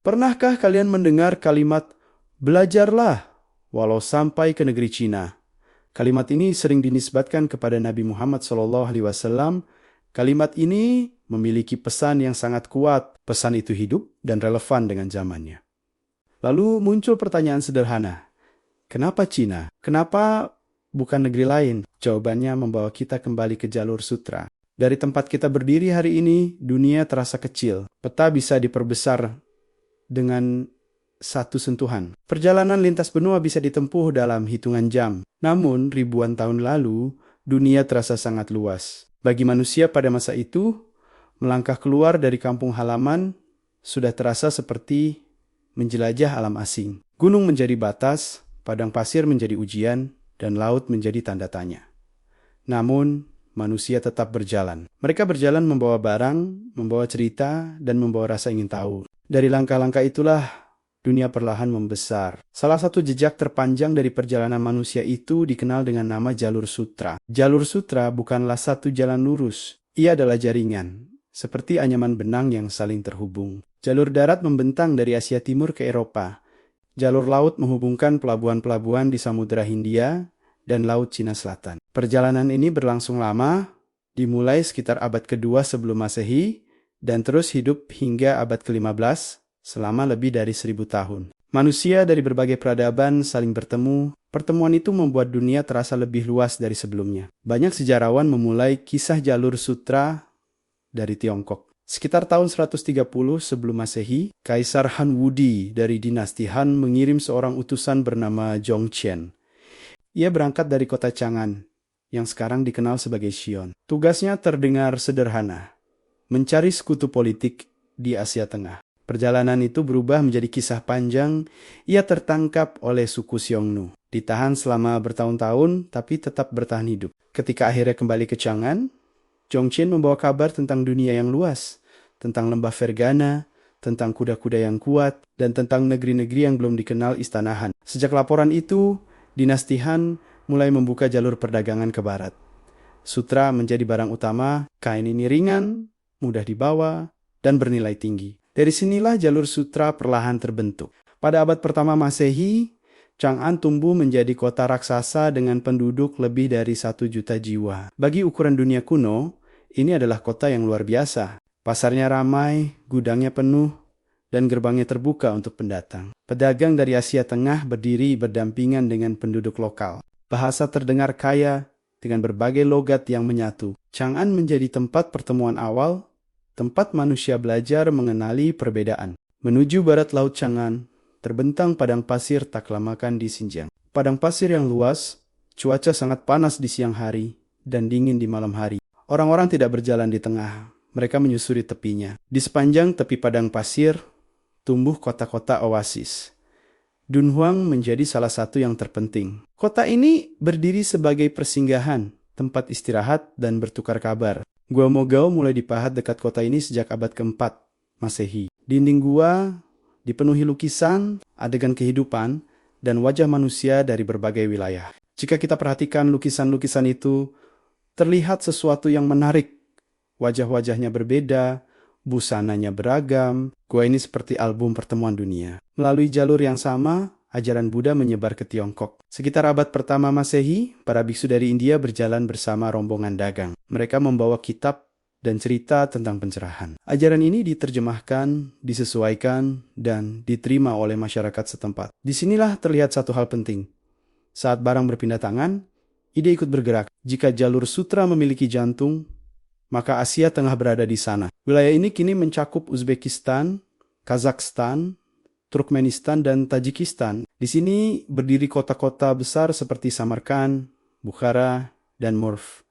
Pernahkah kalian mendengar kalimat, belajarlah walau sampai ke negeri Cina? Kalimat ini sering dinisbatkan kepada Nabi Muhammad SAW. Kalimat ini memiliki pesan yang sangat kuat. Pesan itu hidup dan relevan dengan zamannya. Lalu muncul pertanyaan sederhana. Kenapa Cina? Kenapa bukan negeri lain? Jawabannya membawa kita kembali ke jalur sutra. Dari tempat kita berdiri hari ini, dunia terasa kecil. Peta bisa diperbesar dengan satu sentuhan. Perjalanan lintas benua bisa ditempuh dalam hitungan jam. Namun, ribuan tahun lalu, dunia terasa sangat luas. Bagi manusia pada masa itu, melangkah keluar dari kampung halaman sudah terasa seperti menjelajah alam asing. Gunung menjadi batas, padang pasir menjadi ujian, dan laut menjadi tanda tanya. Namun, manusia tetap berjalan. Mereka berjalan membawa barang, membawa cerita, dan membawa rasa ingin tahu. Dari langkah-langkah itulah dunia perlahan membesar. Salah satu jejak terpanjang dari perjalanan manusia itu dikenal dengan nama jalur sutra. Jalur sutra bukanlah satu jalan lurus. Ia adalah jaringan, seperti anyaman benang yang saling terhubung. Jalur darat membentang dari Asia Timur ke Eropa. Jalur laut menghubungkan pelabuhan-pelabuhan di Samudra Hindia dan Laut Cina Selatan. Perjalanan ini berlangsung lama, dimulai sekitar abad kedua sebelum Masehi, dan terus hidup hingga abad ke-15, selama lebih dari 1000 tahun. Manusia dari berbagai peradaban saling bertemu. Pertemuan itu membuat dunia terasa lebih luas dari sebelumnya. Banyak sejarawan memulai kisah jalur sutra dari Tiongkok. Sekitar tahun 130 sebelum Masehi, Kaisar Han Wudi dari dinasti Han mengirim seorang utusan bernama Zhong Qian. Ia berangkat dari kota Chang'an, yang sekarang dikenal sebagai Xi'an. Tugasnya terdengar sederhana, mencari sekutu politik di Asia Tengah. Perjalanan itu berubah menjadi kisah panjang. Ia tertangkap oleh suku Xiongnu. Ditahan selama bertahun-tahun, tapi tetap bertahan hidup. Ketika akhirnya kembali ke Chang'an, Zhong Qian membawa kabar tentang dunia yang luas, tentang lembah Fergana, tentang kuda-kuda yang kuat, dan tentang negeri-negeri yang belum dikenal istana Han. Sejak laporan itu, dinasti Han mulai membuka jalur perdagangan ke barat. Sutra menjadi barang utama, kain ini ringan, mudah dibawa, dan bernilai tinggi. Dari sinilah jalur sutra perlahan terbentuk. Pada abad pertama Masehi, Chang'an tumbuh menjadi kota raksasa dengan penduduk lebih dari 1 juta jiwa. Bagi ukuran dunia kuno, ini adalah kota yang luar biasa. Pasarnya ramai, gudangnya penuh, dan gerbangnya terbuka untuk pendatang. Pedagang dari Asia Tengah berdiri berdampingan dengan penduduk lokal. Bahasa terdengar kaya dengan berbagai logat yang menyatu. Chang'an menjadi tempat pertemuan awal, tempat manusia belajar mengenali perbedaan. Menuju barat Laut Chang'an, terbentang padang pasir tak lamakan di Xinjiang. Padang pasir yang luas, cuaca sangat panas di siang hari, dan dingin di malam hari. Orang-orang tidak berjalan di tengah, mereka menyusuri tepinya. Di sepanjang tepi padang pasir, tumbuh kota-kota oasis. Dunhuang menjadi salah satu yang terpenting. Kota ini berdiri sebagai persinggahan, tempat istirahat dan bertukar kabar. Gua Mogao mulai dipahat dekat kota ini sejak abad ke-4 Masehi. Dinding gua dipenuhi lukisan, adegan kehidupan, dan wajah manusia dari berbagai wilayah. Jika kita perhatikan lukisan-lukisan itu, terlihat sesuatu yang menarik. Wajah-wajahnya berbeda, busananya beragam. Gua ini seperti album pertemuan dunia. Melalui jalur yang sama, ajaran Buddha menyebar ke Tiongkok. Sekitar abad pertama Masehi, para biksu dari India berjalan bersama rombongan dagang. Mereka membawa kitab dan cerita tentang pencerahan. Ajaran ini diterjemahkan, disesuaikan, dan diterima oleh masyarakat setempat. Disinilah terlihat satu hal penting. Saat barang berpindah tangan, ide ikut bergerak. Jika jalur sutra memiliki jantung, maka Asia Tengah berada di sana. Wilayah ini kini mencakup Uzbekistan, Kazakhstan, Turkmenistan, dan Tajikistan. Di sini berdiri kota-kota besar seperti Samarkand, Bukhara, dan Murv.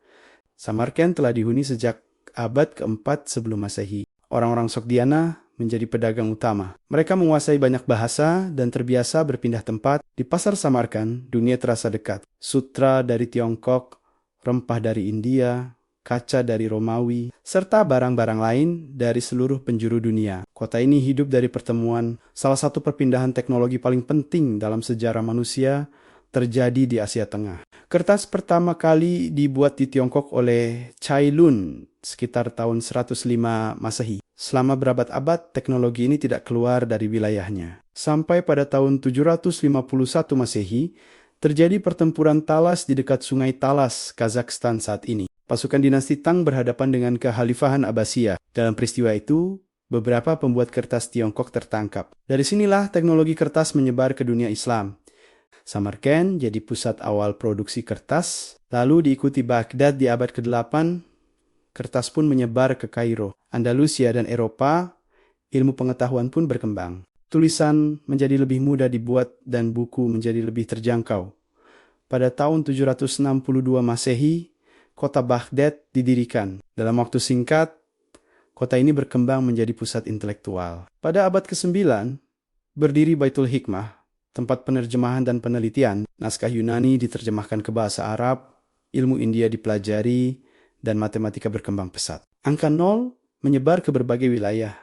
Samarkand telah dihuni sejak abad ke-4 sebelum Masehi. Orang-orang Sogdiana menjadi pedagang utama. Mereka menguasai banyak bahasa dan terbiasa berpindah tempat. Di pasar Samarkand, dunia terasa dekat. Sutra dari Tiongkok, rempah dari India, kaca dari Romawi, serta barang-barang lain dari seluruh penjuru dunia. Kota ini hidup dari pertemuan. Salah satu perpindahan teknologi paling penting dalam sejarah manusia terjadi di Asia Tengah. Kertas pertama kali dibuat di Tiongkok oleh Cai Lun sekitar tahun 105 Masehi. Selama berabad-abad, teknologi ini tidak keluar dari wilayahnya. Sampai pada tahun 751 Masehi, terjadi pertempuran Talas di dekat Sungai Talas, Kazakhstan saat ini. Pasukan dinasti Tang berhadapan dengan Kekhalifahan Abbasiyah. Dalam peristiwa itu, beberapa pembuat kertas Tiongkok tertangkap. Dari sinilah teknologi kertas menyebar ke dunia Islam. Samarkand jadi pusat awal produksi kertas, lalu diikuti Baghdad di abad ke-8, kertas pun menyebar ke Kairo, Andalusia dan Eropa, ilmu pengetahuan pun berkembang. Tulisan menjadi lebih mudah dibuat dan buku menjadi lebih terjangkau. Pada tahun 762 Masehi, kota Baghdad didirikan. Dalam waktu singkat, kota ini berkembang menjadi pusat intelektual. Pada abad ke-9, berdiri Baitul Hikmah, tempat penerjemahan dan penelitian. Naskah Yunani diterjemahkan ke bahasa Arab, ilmu India dipelajari, dan matematika berkembang pesat. Angka 0 menyebar ke berbagai wilayah,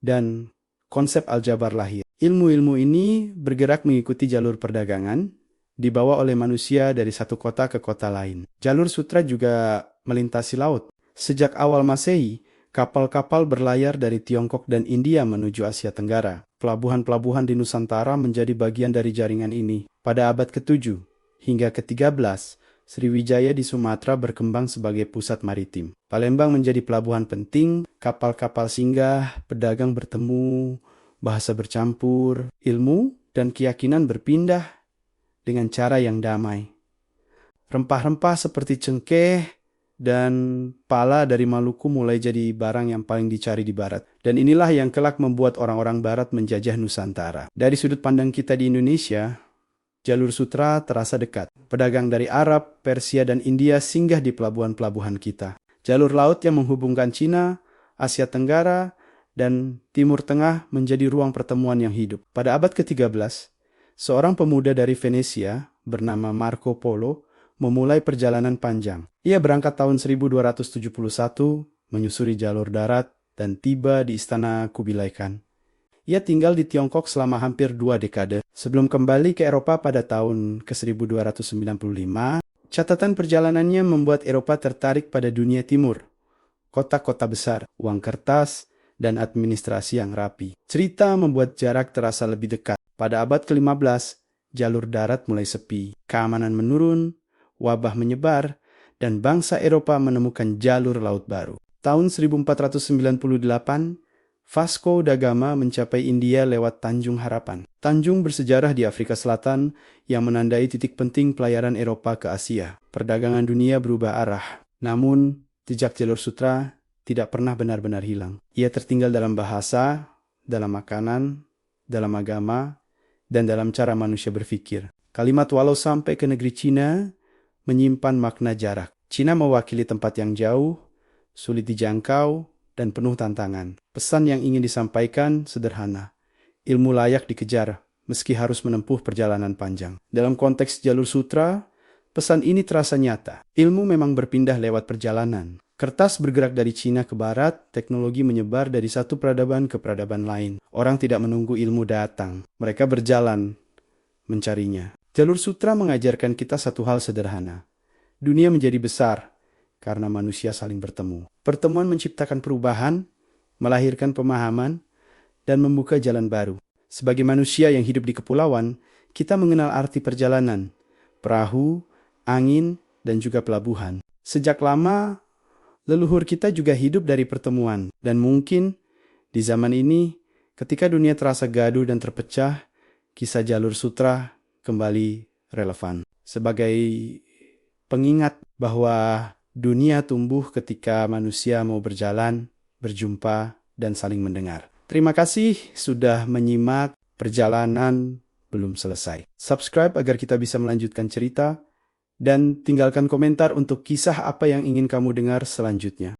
dan konsep aljabar lahir. Ilmu-ilmu ini bergerak mengikuti jalur perdagangan, dibawa oleh manusia dari satu kota ke kota lain. Jalur sutra juga melintasi laut. Sejak awal Masehi, kapal-kapal berlayar dari Tiongkok dan India menuju Asia Tenggara. Pelabuhan-pelabuhan di Nusantara menjadi bagian dari jaringan ini. Pada abad ke-7 hingga ke-13, Sriwijaya di Sumatera berkembang sebagai pusat maritim. Palembang menjadi pelabuhan penting, kapal-kapal singgah, pedagang bertemu, bahasa bercampur, ilmu dan keyakinan berpindah dengan cara yang damai. Rempah-rempah seperti cengkeh dan pala dari Maluku mulai jadi barang yang paling dicari di barat. Dan inilah yang kelak membuat orang-orang barat menjajah Nusantara. Dari sudut pandang kita di Indonesia, jalur sutra terasa dekat. Pedagang dari Arab, Persia, dan India singgah di pelabuhan-pelabuhan kita. Jalur laut yang menghubungkan Cina, Asia Tenggara, dan Timur Tengah menjadi ruang pertemuan yang hidup. Pada abad ke-13, seorang pemuda dari Venesia bernama Marco Polo memulai perjalanan panjang. Ia berangkat tahun 1271, menyusuri jalur darat, dan tiba di istana Kubilai Khan. Ia tinggal di Tiongkok selama hampir 2 dekade. Sebelum kembali ke Eropa pada tahun ke-1295, catatan perjalanannya membuat Eropa tertarik pada dunia timur. Kota-kota besar, uang kertas, dan administrasi yang rapi. Cerita membuat jarak terasa lebih dekat. Pada abad ke-15, jalur darat mulai sepi. Keamanan menurun, wabah menyebar, dan bangsa Eropa menemukan jalur laut baru. Tahun 1498, Vasco da Gama mencapai India lewat Tanjung Harapan. Tanjung bersejarah di Afrika Selatan yang menandai titik penting pelayaran Eropa ke Asia. Perdagangan dunia berubah arah. Namun, jejak jalur sutra tidak pernah benar-benar hilang. Ia tertinggal dalam bahasa, dalam makanan, dalam agama, dan dalam cara manusia berpikir. Kalimat walau sampai ke negeri Cina menyimpan makna jarak. Cina mewakili tempat yang jauh, sulit dijangkau, dan penuh tantangan. Pesan yang ingin disampaikan sederhana. Ilmu layak dikejar, meski harus menempuh perjalanan panjang. Dalam konteks jalur sutra, pesan ini terasa nyata. Ilmu memang berpindah lewat perjalanan. Kertas bergerak dari Cina ke barat, teknologi menyebar dari satu peradaban ke peradaban lain. Orang tidak menunggu ilmu datang. Mereka berjalan mencarinya. Jalur sutra mengajarkan kita satu hal sederhana. Dunia menjadi besar karena manusia saling bertemu. Pertemuan menciptakan perubahan, melahirkan pemahaman, dan membuka jalan baru. Sebagai manusia yang hidup di kepulauan, kita mengenal arti perjalanan, perahu, angin, dan juga pelabuhan. Sejak lama, leluhur kita juga hidup dari pertemuan. Dan mungkin di zaman ini, ketika dunia terasa gaduh dan terpecah, kisah jalur sutra kembali relevan. Sebagai pengingat bahwa dunia tumbuh ketika manusia mau berjalan, berjumpa, dan saling mendengar. Terima kasih sudah menyimak perjalanan belum selesai. Subscribe agar kita bisa melanjutkan cerita, dan tinggalkan komentar untuk kisah apa yang ingin kamu dengar selanjutnya.